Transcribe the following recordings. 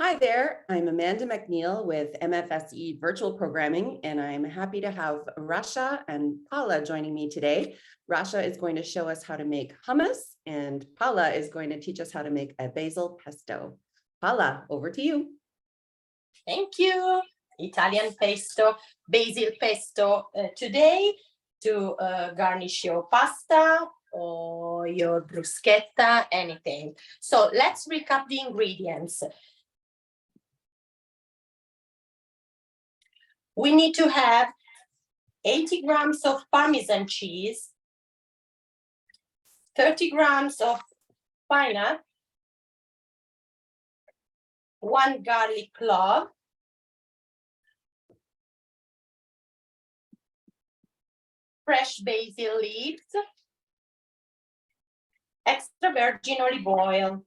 Hi there, I'm Amanda McNeil with MFSE Virtual Programming, and I'm happy to have Rasha and Paola joining me today. Rasha is going to show us how to make hummus, and Paola is going to teach us how to make a basil pesto. Paola, over to you. Thank you. Italian pesto, basil pesto today to garnish your pasta or your bruschetta, anything. So let's recap the ingredients. We need to have 80 grams of parmesan cheese, 30 grams of peanut, 1 garlic clove, fresh basil leaves, extra virgin olive oil,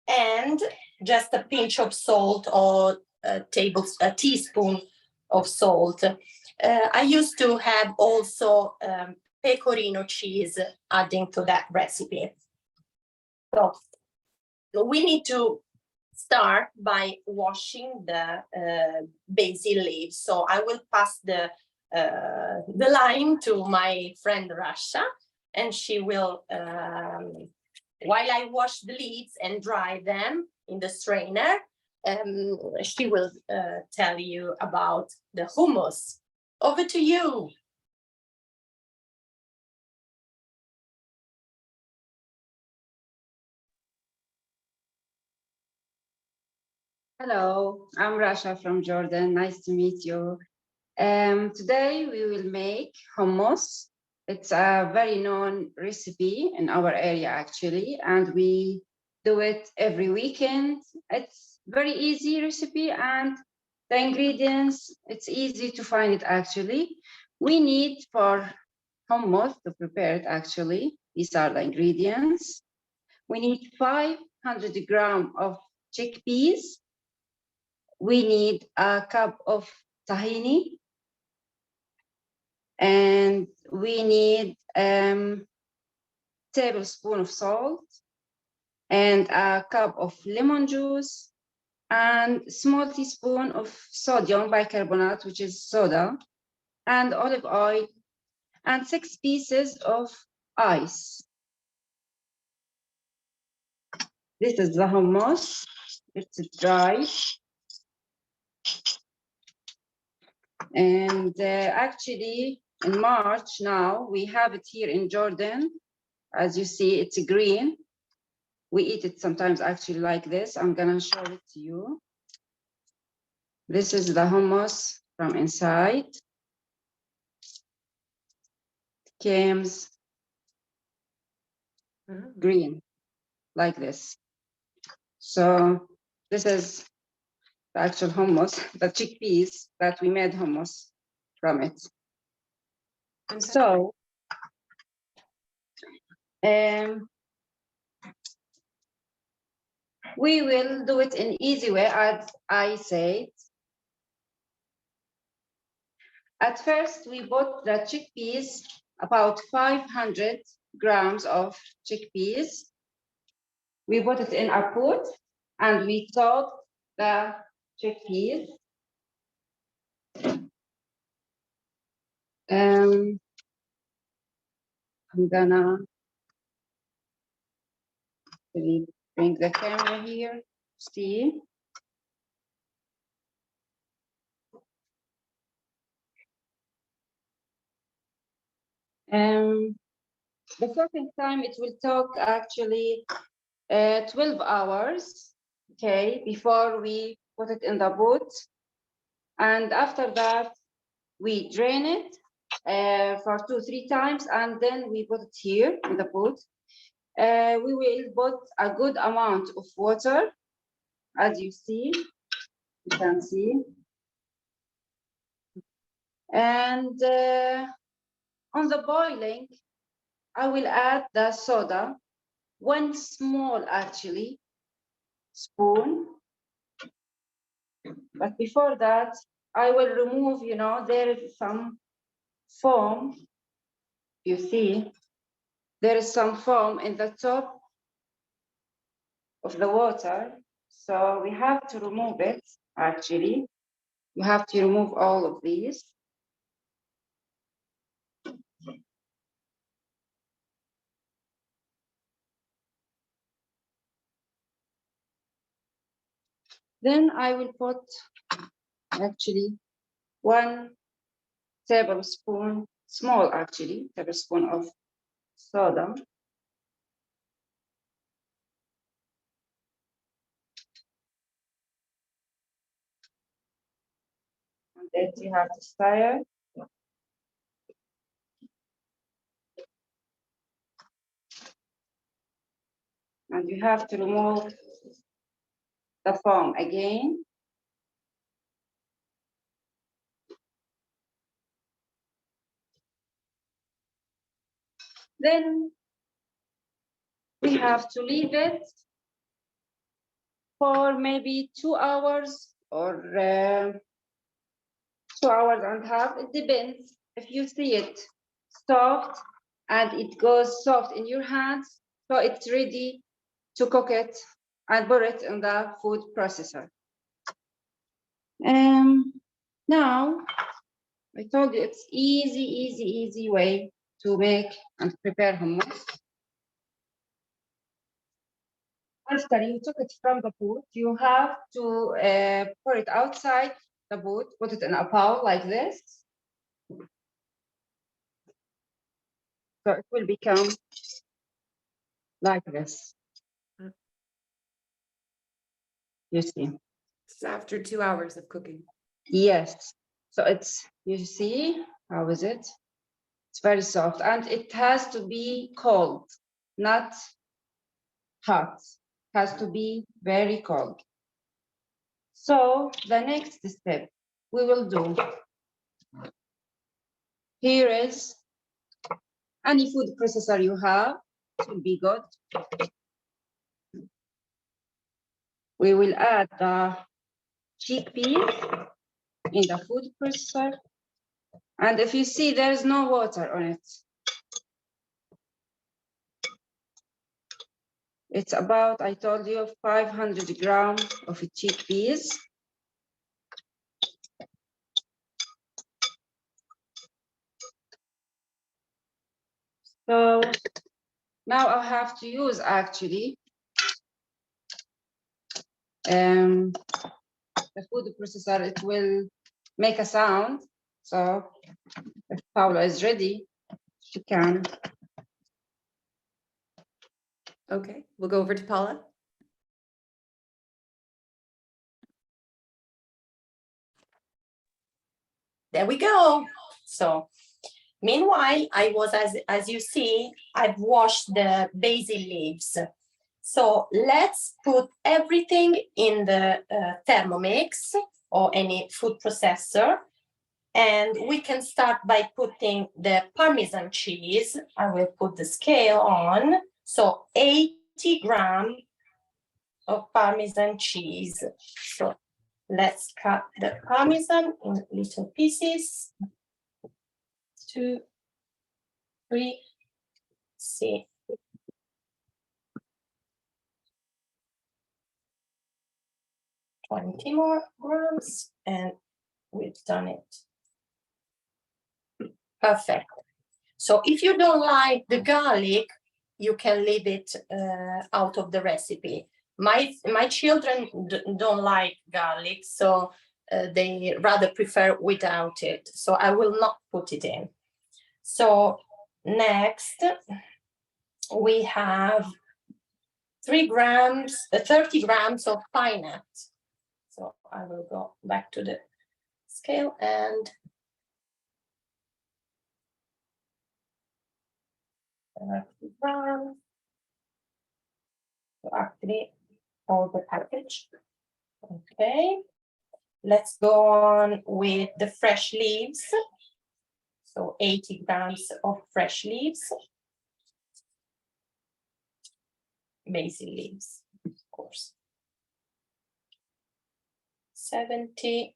and just a pinch of salt or a teaspoon of salt. I used to have also pecorino cheese adding to that recipe. So we need to start by washing the basil leaves. So I will pass the line to my friend Rasha, and she will, while I wash the leaves and dry them in the strainer, she will tell you about the hummus. Over to you. Hello, I'm Rasha from Jordan. Nice to meet you. Today we will make hummus. It's a very known recipe in our area actually, and we do it every weekend. It's very easy recipe, and the ingredients, it's easy to find it actually. We need for hummus to prepare it actually. These are the ingredients. We need 500 grams of chickpeas. We need a cup of tahini, and we need tablespoon of salt, and a cup of lemon juice, and small teaspoon of sodium bicarbonate, which is soda, and olive oil, and 6 pieces of ice. This is the hummus. It's dry. And actually, in March now, we have it here in Jordan. As you see, it's green. We eat it sometimes actually like this. I'm gonna show it to you. This is the hummus from inside. It comes green, like this. So this is the actual hummus, the chickpeas that we made hummus from it. And so, we will do it in easy way, as I said. At first, we bought the chickpeas, about 500 grams of chickpeas. We put it in a pot, and we soaked the chickpeas. I'm gonna bring the camera here, see. The cooking time, it will take actually 12 hours, okay, before we put it in the pot. And after that, we drain it for 2-3 times, and then we put it here in the pot. We will put a good amount of water, as you see, you can see. And on the boiling, I will add the soda, 1 small actually spoon. But before that, I will remove, there is some foam. You see, there is some foam in the top of the water. So we have to remove it, actually. You have to remove all of these. Then I will put actually 1 tablespoon, small actually, tablespoon of soda. And then you have to stir. And you have to remove the foam again. Then we have to leave it for maybe 2 hours or 2 hours and a half. It depends. If you see it soft and it goes soft in your hands, so it's ready to cook it and put it in the food processor. Now, I told you it's easy way to make and prepare hummus. After you took it from the pot, you have to pour it outside the pot, put it in a bowl like this. So it will become like this. You see? This is after 2 hours of cooking. Yes. So it's, you see, how is it? It's very soft and it has to be cold, not hot. It has to be very cold. So the next step we will do, here is any food processor you have, it will be good. We will add the chickpeas in the food processor. And if you see, there is no water on it. It's about, I told you, 500 grams of chickpeas. So now I have to use actually the food processor. It will make a sound. So if Paola is ready, she can. Okay, we'll go over to Paula. There we go. So meanwhile, I was, as you see, I've washed the basil leaves. So let's put everything in the Thermomix or any food processor. And we can start by putting the Parmesan cheese. I will put the scale on. So 80 grams of Parmesan cheese. So let's cut the Parmesan in little pieces. 2, 3, 6. 20 more grams, and we've done it. Perfect. So if you don't like the garlic, you can leave it out of the recipe. My children don't like garlic, so they rather prefer without it. So I will not put it in. So next, we have 30 grams of pine nuts. So I will go back to the scale and 30 grams. So actually, all the package. Okay. Let's go on with the fresh leaves. So 80 grams of fresh leaves. Basil leaves, of course. 70.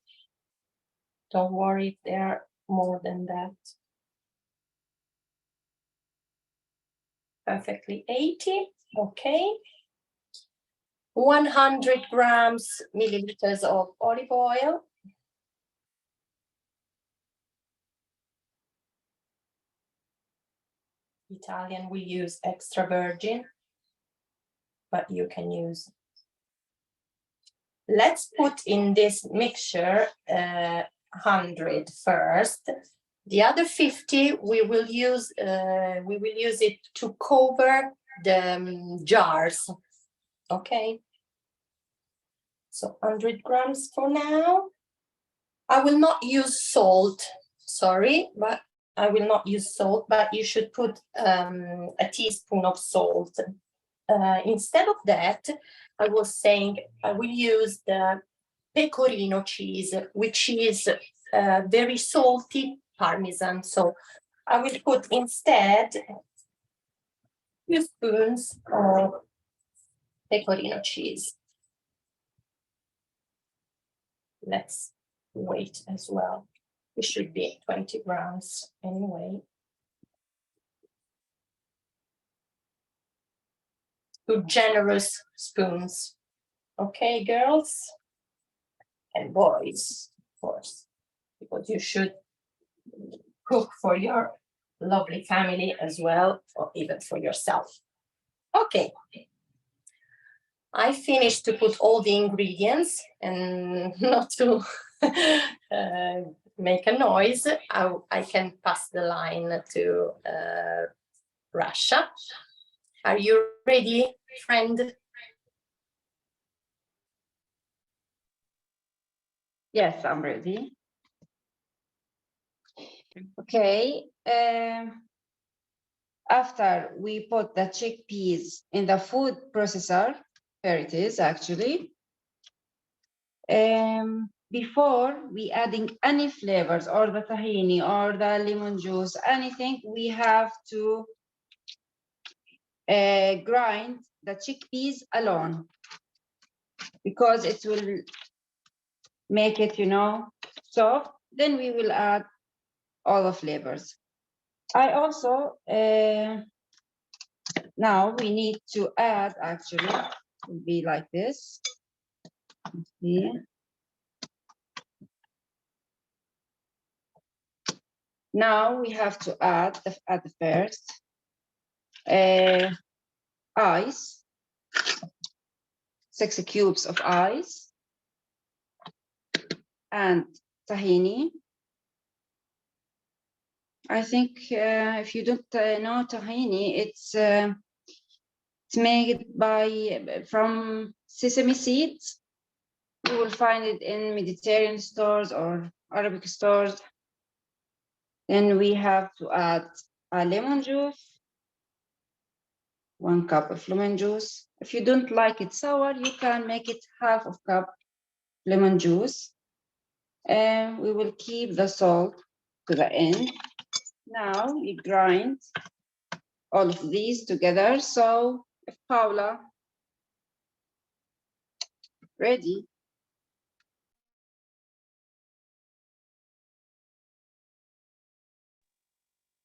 Don't worry if they are more than that. Perfectly 80. Okay. 100 milliliters of olive oil. Italian, we use extra virgin, but you can use. Let's put in this mixture 100 first. The other 50 we will use it to cover the jars. Okay. So 100 grams for now. I will not use salt. Sorry, but I will not use salt. But you should put a teaspoon of salt. Instead of that, I was saying I will use the pecorino cheese, which is very salty parmesan. So I will put instead 2 spoons of pecorino cheese. Let's wait as well. It should be 20 grams anyway. 2 generous spoons. Okay, girls and boys, of course, because you should cook for your lovely family as well, or even for yourself. Okay. I finished to put all the ingredients, and not to make a noise, I can pass the line to Rasha. Are you ready, friend? Yes, I'm ready. Okay. After we put the chickpeas in the food processor, here it is actually. Before we adding any flavors or the tahini or the lemon juice, anything, we have to grind the chickpeas alone, because it will make it, soft. Then we will add all the flavors. I also, now we need to add, actually, it will be like this. See? Now we have to add at the first ice, 6 cubes of ice, and tahini. I think if you don't know tahini, it's made from sesame seeds. You will find it in Mediterranean stores or Arabic stores. Then we have to add a lemon juice, 1 cup of lemon juice. If you don't like it sour, you can make it half of cup lemon juice. And we will keep the salt to the end. Now we grind all of these together. So if Paola, ready?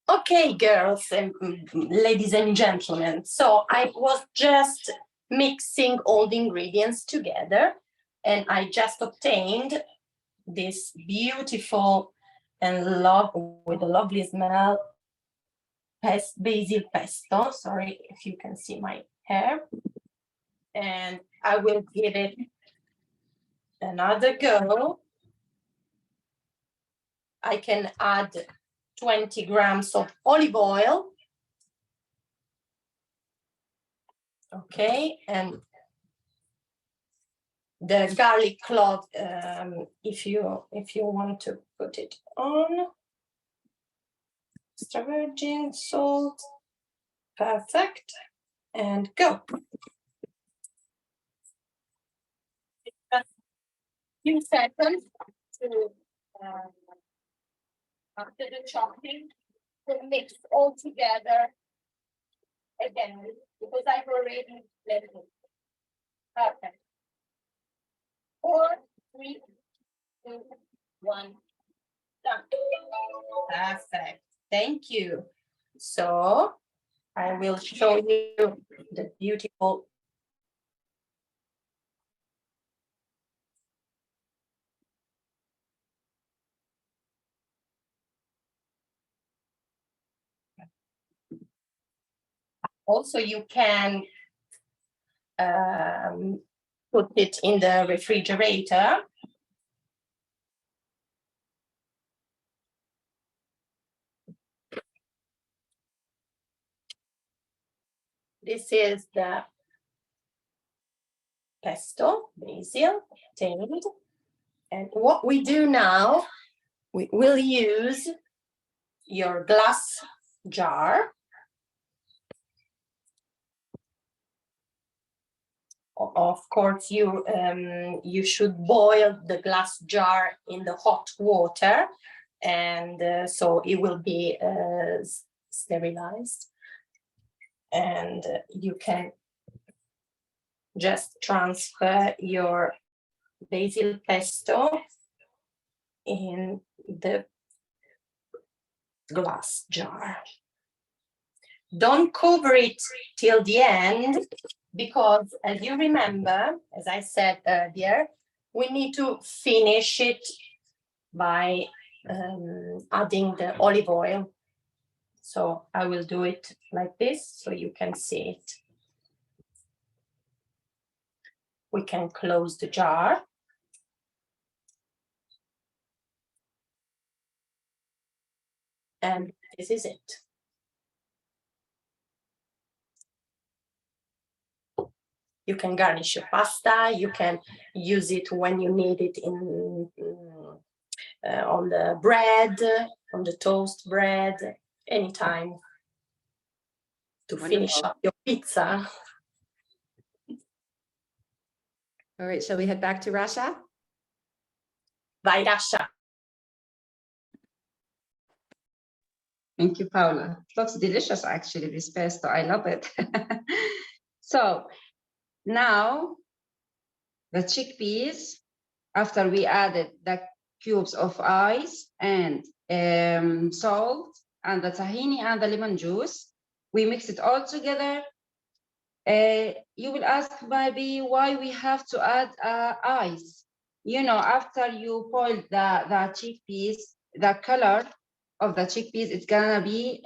Okay, girls and ladies and gentlemen. So I was just mixing all the ingredients together, and I just obtained this beautiful and with a lovely smell basil pesto. Sorry if you can see my hair. And I will give it another go. I can add 20 grams of olive oil. Okay, and the garlic clove, if you want to put it on. Extra virgin salt. Perfect. And go. A few seconds to after the chopping to mix all together again, because I've already blended it. Perfect. 4, 3, 2, 1. Done. Perfect. Thank you. So I will show you the beautiful Also, you can put it in the refrigerator. This is the pesto, basil, tamed. And what we do now, we will use your glass jar. Of course, you should boil the glass jar in the hot water, and so it will be sterilized. And you can just transfer your basil pesto in the glass jar. Don't cover it till the end, because as you remember, as I said earlier, we need to finish it by adding the olive oil. So I will do it like this so you can see it. We can close the jar. And this is it. You can garnish your pasta. You can use it when you need it on the bread, on the toast bread, anytime to finish up your pizza. All right, shall we head back to Rasha? Vai, Rasha. Thank you, Paola. It looks delicious, actually, this pesto. I love it. So now the chickpeas, after we added the cubes of ice and salt and the tahini and the lemon juice, we mix it all together. You will ask maybe why we have to add ice. You know, after you boil the chickpeas, the color of the chickpeas is gonna be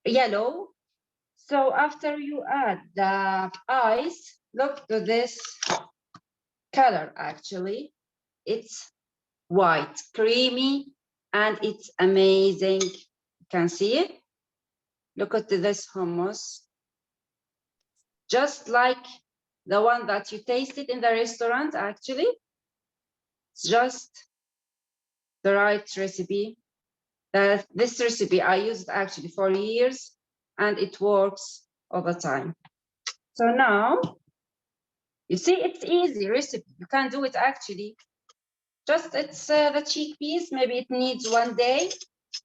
yellow. So after you add the ice, look to this color. Actually, it's white, creamy, and it's amazing. You can see it. Look at this hummus, just like the one that you tasted in the restaurant. Actually, it's just the right recipe. This recipe I used actually for years, and it works all the time. So now, you see, it's easy recipe. You can do it actually. Just it's the chickpeas. Maybe it needs 1 day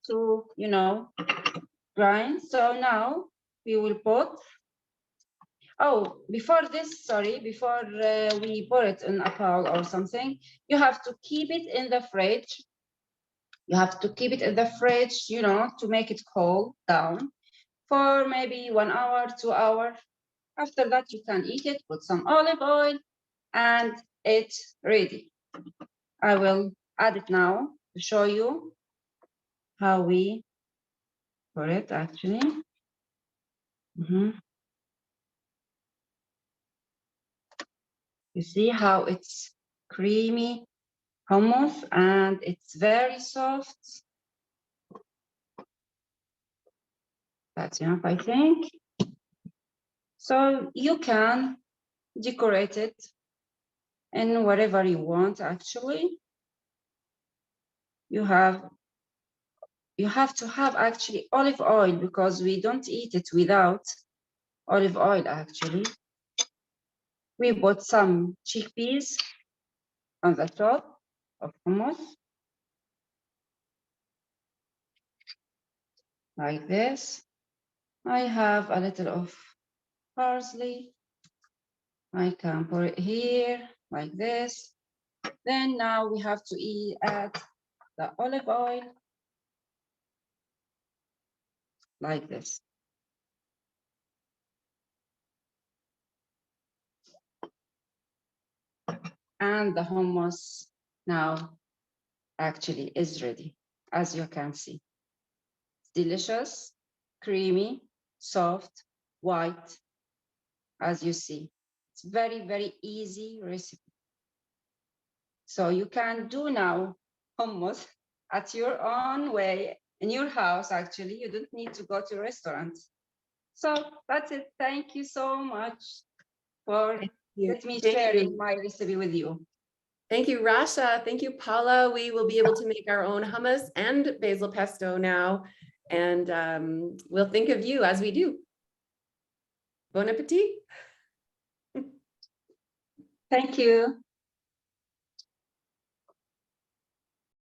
to, you know, grind. So now we will put. Oh, before this, sorry, before we pour it in a bowl or something, you have to keep it in the fridge. You have to keep it in the fridge, you know, to make it cool down for maybe 1 hour, 2 hours. After that, you can eat it, put some olive oil, and it's ready. I will add it now to show you how we pour it actually. You see how it's creamy hummus and it's very soft. That's enough, I think. So you can decorate it in whatever you want, actually. You have to have actually olive oil, because we don't eat it without olive oil, actually. We put some chickpeas on the top of hummus, like this. I have a little of parsley. I can pour it here, like this. Then now we have to add the olive oil, like this. And the hummus now actually is ready, as you can see. It's delicious, creamy, soft, white, as you see. It's very, very easy recipe. So you can do now hummus at your own way in your house. Actually, you don't need to go to restaurants. So that's it. Thank you so much for let me sharing my recipe with you. Thank you, Rasha. Thank you, Paula. We will be able to make our own hummus and basil pesto now. And we'll think of you as we do. Bon appetit. Thank you.